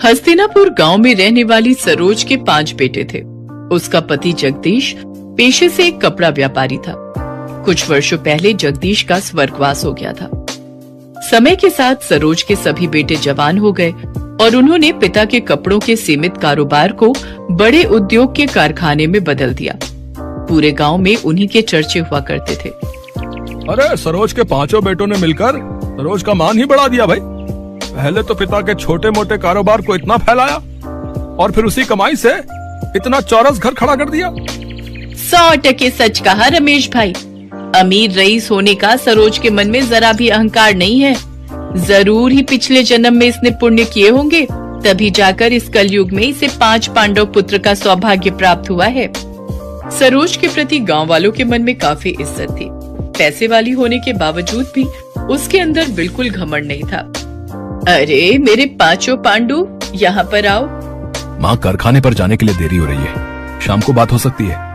हस्तिनापुर गांव में रहने वाली सरोज के 5 बेटे थे। उसका पति जगदीश पेशे से एक कपड़ा व्यापारी था। कुछ वर्षों पहले जगदीश का स्वर्गवास हो गया था। समय के साथ सरोज के सभी बेटे जवान हो गए और उन्होंने पिता के कपड़ों के सीमित कारोबार को बड़े उद्योग के कारखाने में बदल दिया। पूरे गांव में उन्हीं के चर्चे हुआ करते थे। अरे सरोज के 5 बेटों ने मिलकर सरोज का मान ही बढ़ा दिया भाई। पहले तो पिता के छोटे मोटे कारोबार को इतना फैलाया और फिर उसी कमाई से इतना चौरस घर खड़ा कर दिया। 100% सच कहा रमेश भाई। अमीर रईस होने का सरोज के मन में जरा भी अहंकार नहीं है। जरूर ही पिछले जन्म में इसने पुण्य किए होंगे, तभी जाकर इस कलयुग में इसे 5 पांडव पुत्र का सौभाग्य प्राप्त हुआ है। सरोज के प्रति गांव वालों के मन में काफी इज्जत थी। पैसे वाली होने के बावजूद भी उसके अंदर बिल्कुल घमंड नहीं था। अरे मेरे 5 पांडु, यहाँ पर आओ। माँ, कारखाने पर जाने के लिए देरी हो रही है, शाम को बात हो सकती है।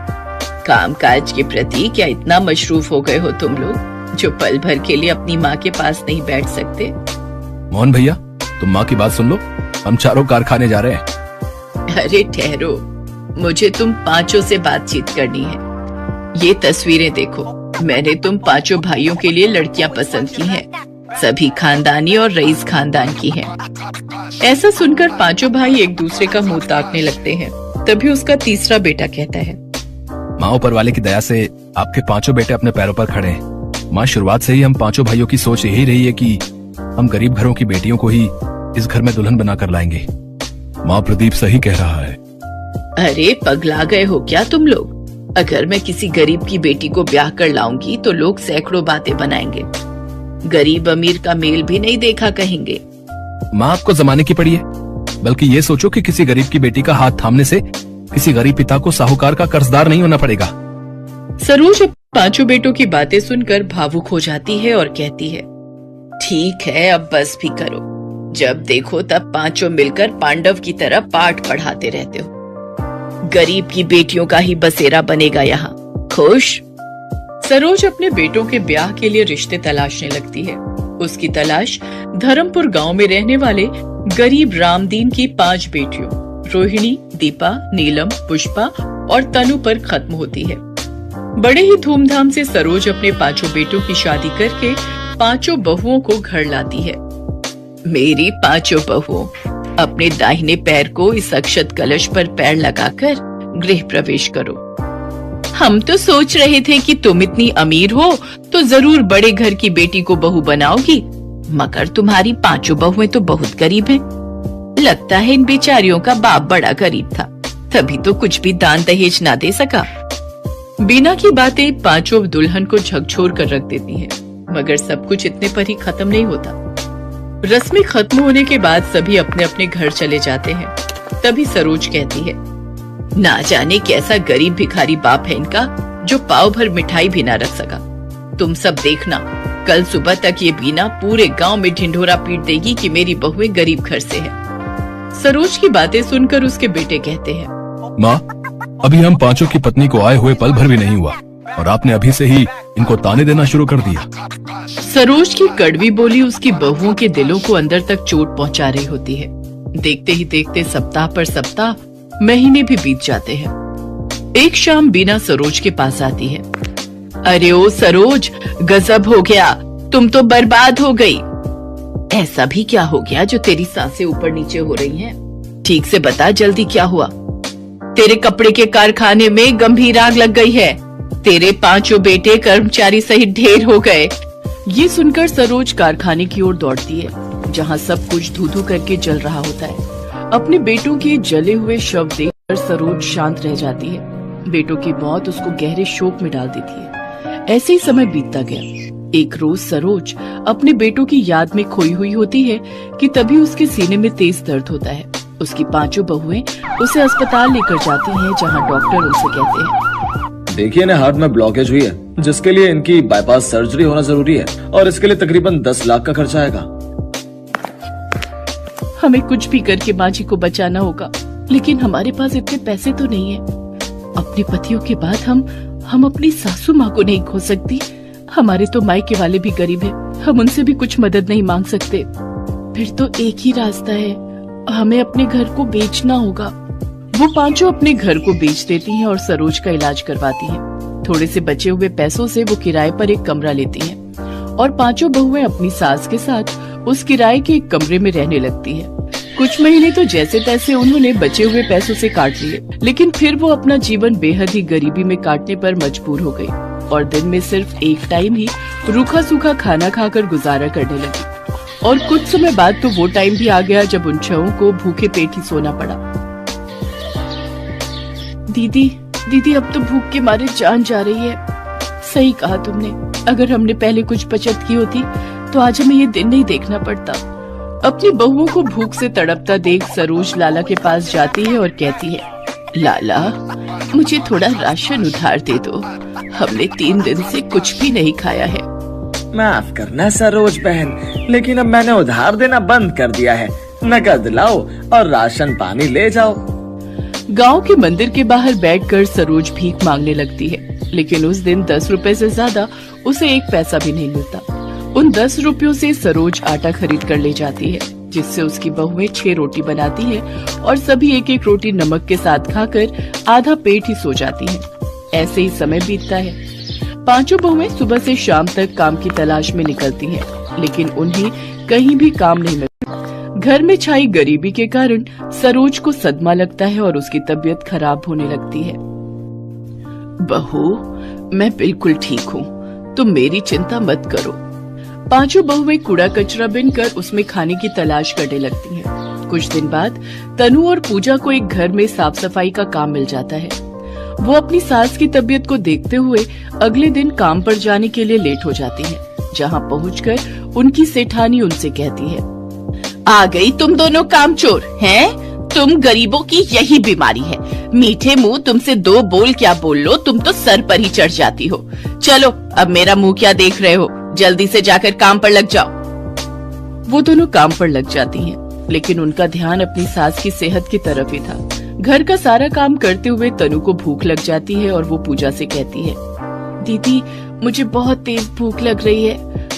कामकाज के प्रति क्या इतना मशरूफ हो गए हो तुम लोग, जो पल भर के लिए अपनी माँ के पास नहीं बैठ सकते? मोहन भैया, तुम माँ की बात सुन लो, हम चारों कारखाने जा रहे हैं। अरे ठहरो, मुझे तुम 5 से बातचीत करनी है। ये तस्वीरें देखो, मैंने तुम 5 भाइयों के लिए लड़कियां पसंद की हैं। सभी खानदानी और रईस खानदान की हैं। ऐसा सुनकर 5 भाई एक दूसरे का मुंह ताकने लगते हैं। तभी उसका तीसरा बेटा कहता है, माँ, ऊपर वाले की दया से आपके 5 बेटे अपने पैरों पर खड़े हैं। माँ, शुरुआत से ही हम 5 भाइयों की सोच यही रही है कि हम गरीब घरों की बेटियों को ही इस घर में दुल्हन बनाकर लाएंगे। माँ, प्रदीप सही कह रहा है। अरे पगला गए हो क्या तुम लोग? अगर मैं किसी गरीब की बेटी को ब्याह कर लाऊंगी तो लोग सैकड़ों बातें बनाएंगे। गरीब अमीर का मेल भी नहीं देखा कहेंगे। माँ, आपको जमाने की पड़ी है। बल्कि ये सोचो कि किसी गरीब की बेटी का हाथ थामने से किसी गरीब पिता को साहूकार का कर्जदार नहीं होना पड़ेगा। सरोज 5 बेटों की बातें सुनकर भावुक हो जाती है और कहती है, ठीक है, अब बस भी करो। जब देखो तब 5 मिलकर पांडव की तरह पाठ पढ़ाते रहते हो। गरीब की बेटियों का ही बसेरा बनेगा यहाँ। खुश? सरोज अपने बेटों के ब्याह के लिए रिश्ते तलाशने लगती है। उसकी तलाश धर्मपुर गांव में रहने वाले गरीब रामदीन की 5 बेटियों रोहिणी, दीपा, नीलम, पुष्पा और तनु पर खत्म होती है। बड़े ही धूमधाम से सरोज अपने 5 बेटों की शादी करके 5 बहुओं को घर लाती है। मेरी 5 बहुओं, अपने दाहिने पैर को इस अक्षत कलश पर पैर लगाकर गृह प्रवेश करो। हम तो सोच रहे थे कि तुम इतनी अमीर हो तो जरूर बड़े घर की बेटी को बहू बनाओगी, मगर तुम्हारी 5 बहुएं तो बहुत गरीब हैं। लगता है इन बेचारियों का बाप बड़ा गरीब था, तभी तो कुछ भी दान दहेज ना दे सका। बीना की बातें 5 दुल्हन को झकझोर कर रख देती हैं, मगर सब कुछ इतने पर ही खत्म नहीं होता। रस्में खत्म होने के बाद सभी अपने अपने घर चले जाते हैं। तभी सरोज कहती है, ना जाने कैसा गरीब भिखारी बाप है इनका, जो पाव भर मिठाई भी ना रख सका। तुम सब देखना, कल सुबह तक ये बीना पूरे गांव में ढिंढोरा पीट देगी कि मेरी बहुएं गरीब घर से है। सरोज की बातें सुनकर उसके बेटे कहते हैं, माँ, अभी हम 5 की पत्नी को आए हुए पल भर भी नहीं हुआ और आपने अभी से ही इनको ताने देना शुरू कर दिया। सरोज की कड़वी बोली उसकी बहुओं के दिलों को अंदर तक चोट पहुंचा रही होती है। देखते ही देखते सप्ताह पर सप्ताह, महीने भी बीत जाते हैं। एक शाम बीना सरोज के पास आती है। अरे ओ सरोज, गजब हो गया, तुम तो बर्बाद हो गई। ऐसा भी क्या हो गया जो तेरी सांसें ऊपर नीचे हो रही हैं? ठीक से बता, जल्दी क्या हुआ? तेरे कपड़े के कारखाने में गंभीर आग लग गई है। तेरे 5 बेटे कर्मचारी सहित ढेर हो गए। ये सुनकर सरोज कारखाने की ओर दौड़ती है, जहाँ सब कुछ धू धू करके जल रहा होता है। अपने बेटों के जले हुए शव देखकर सरोज शांत रह जाती है। बेटों की मौत उसको गहरे शोक में डाल देती है। ऐसे ही समय बीतता गया। एक रोज सरोज अपने बेटों की याद में खोई हुई होती है कि तभी उसके सीने में तेज दर्द होता है। उसकी 5 बहुएं उसे अस्पताल लेकर जाती हैं, जहां डॉक्टर उनसे कहते हैं, देखिए इन्हें हार्ट में ब्लॉकेज हुई है, जिसके लिए इनकी बाईपास सर्जरी होना जरूरी है और इसके लिए तकरीबन 10 लाख का खर्चा आएगा। हमें कुछ भी करके माँ जी को बचाना होगा, लेकिन हमारे पास इतने पैसे तो नहीं है। अपने पतियों के बाद हम अपनी सासू माँ को नहीं खो सकती। हमारे तो मायके वाले भी गरीब हैं, हम उनसे भी कुछ मदद नहीं मांग सकते। फिर तो एक ही रास्ता है, हमें अपने घर को बेचना होगा। वो पांचों अपने घर को बेच देती हैं और सरोज का इलाज करवाती हैं। थोड़े से बचे हुए पैसों से वो किराए पर एक कमरा लेती हैं और पांचों बहुएं अपनी सास के साथ उस किराए के एक कमरे में रहने लगती हैं। कुछ महीने तो जैसे तैसे उन्होंने बचे हुए पैसों से काट लिए, लेकिन फिर वो अपना जीवन बेहद ही गरीबी में काटने पर मजबूर हो गई और दिन में सिर्फ एक टाइम ही रूखा सूखा खाना खाकर गुजारा करने लगी। और कुछ समय बाद तो वो टाइम भी आ गया जब उन छहों को भूखे पेट ही सोना पड़ा। दीदी अब तो भूख के मारे जान जा रही है। सही कहा तुमने, अगर हमने पहले कुछ बचत की होती तो आज हमें ये दिन नहीं देखना पड़ता। अपनी बहुओं को भूख से तड़पता देख सरोज लाला के पास जाती है और कहती है, लाला मुझे थोड़ा राशन उधार दे दो, हमने 3 दिन से कुछ भी नहीं खाया है। माफ करना सरोज बहन, लेकिन अब मैंने उधार देना बंद कर दिया है। नकद लाओ और राशन पानी ले जाओ। गांव के मंदिर के बाहर बैठकर सरोज भीख मांगने लगती है, लेकिन उस दिन 10 रुपए से ज्यादा उसे 1 पैसा भी नहीं मिलता। उन 10 रुपयों से सरोज आटा खरीद कर ले जाती है, जिससे उसकी बहुएं 6 रोटी बनाती है और सभी एक एक रोटी नमक के साथ खाकर आधा पेट ही सो जाती है। ऐसे ही समय बीतता है। पांचों बहुएं सुबह से शाम तक काम की तलाश में निकलती हैं, लेकिन उन्हें कहीं भी काम नहीं मिलता। घर में छाई गरीबी के कारण सरोज को सदमा लगता है और उसकी तबीयत खराब होने लगती है। बहू, मैं बिल्कुल ठीक हूँ, तुम मेरी चिंता मत करो। पांचों बहुएं कूड़ा कचरा बिनकर उसमें खाने की तलाश करने लगती हैं। कुछ दिन बाद तनु और पूजा को एक घर में साफ सफाई का काम मिल जाता है। वो अपनी सास की तबीयत को देखते हुए अगले दिन काम पर जाने के लिए लेट हो जाती हैं। जहाँ पहुँचकर उनकी सेठानी उनसे कहती है, आ गई तुम दोनों कामचोर हैं? तुम गरीबों की यही बीमारी है, मीठे मुंह तुमसे 2 बोल क्या बोल लो, तुम तो सर पर ही चढ़ जाती हो। चलो अब मेरा मुंह क्या देख रहे हो, जल्दी से जाकर काम पर लग जाओ। वो दोनों काम पर लग जाती हैं, लेकिन उनका ध्यान अपनी सास की सेहत की तरफ ही था। घर का सारा काम करते हुए तनु को भूख लग जाती है और वो पूजा से कहती है, दीदी मुझे बहुत तेज भूख लग रही है,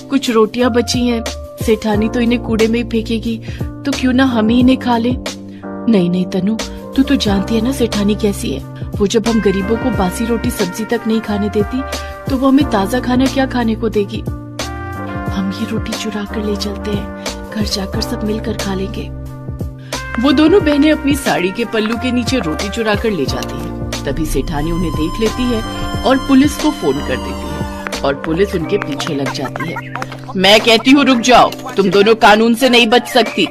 कुछ रोटियां बची हैं, सेठानी तो इन्हें कूड़े में ही फेंकेगी, तो क्यों ना हम ही इन्हें खा ले। नहीं तनु, तू तो जानती है ना सेठानी कैसी है, वो जब हम गरीबों को बासी रोटी सब्जी तक नहीं खाने देती तो वो हमें ताजा खाना क्या खाने को देगी। हम ये रोटी चुरा कर ले चलते हैं, घर जाकर सब मिलकर खा लेंगे। वो दोनों बहनें अपनी साड़ी के पल्लू के नीचे रोटी चुरा कर ले जाती हैं। तभी सेठानी उन्हें देख लेती है और पुलिस को फोन कर देती है और पुलिस उनके पीछे लग जाती है। मैं कहती हूँ रुक जाओ, तुम दोनों कानून से नहीं बच सकती।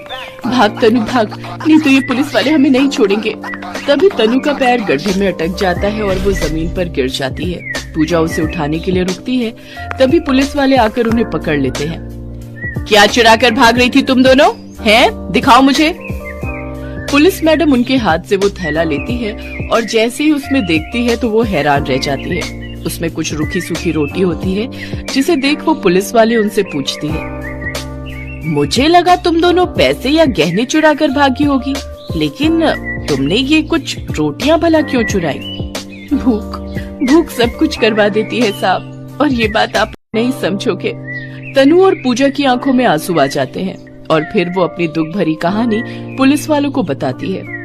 भाग तनु भाग, नहीं तो ये पुलिस वाले हमें नहीं छोड़ेंगे। तभी तनु का पैर गड्ढे में अटक जाता है और वो जमीन पर गिर जाती है। पूजा उसे उठाने के लिए रुकती है, तभी पुलिस वाले आकर उन्हें पकड़ लेते हैं। क्या चुरा कर भाग रही थी तुम दोनों? हैं? दिखाओ मुझे। पुलिस मैडम उनके हाथ से वो थैला लेती है और जैसे ही उसमें देखती है तो वो हैरान रह जाती है। उसमें कुछ रूखी सूखी रोटी होती है, जिसे देख वो पुलिस वाले उनसे पूछती है, मुझे लगा तुम दोनों पैसे या गहने चुरा कर भागी होगी, लेकिन तुमने ये कुछ रोटियां भला क्यों चुराई? भूख सब कुछ करवा देती है साहब, और ये बात आप नहीं समझोगे। तनु और पूजा की आंखों में आंसू आ जाते हैं और फिर वो अपनी दुख भरी कहानी पुलिस वालों को बताती है।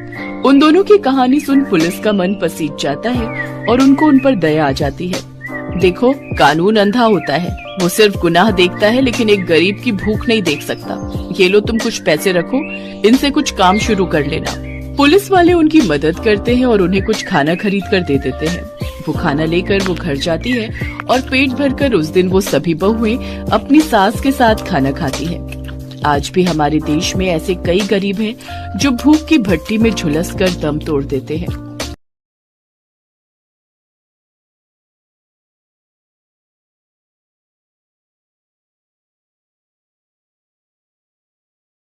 उन दोनों की कहानी सुन पुलिस का मन पसीज जाता है और उनको उन पर दया आ जाती है। देखो, कानून अंधा होता है, वो सिर्फ गुनाह देखता है लेकिन एक गरीब की भूख नहीं देख सकता। ये लो तुम कुछ पैसे रखो, इनसे कुछ काम शुरू कर लेना। पुलिस वाले उनकी मदद करते हैं और उन्हें कुछ खाना खरीद कर दे देते हैं। वो खाना लेकर वो घर जाती है और पेट भरकर उस दिन वो सभी बहुएं अपनी सास के साथ खाना खाती है। आज भी हमारे देश में ऐसे कई गरीब हैं जो भूख की भट्टी में झुलस कर दम तोड़ देते हैं।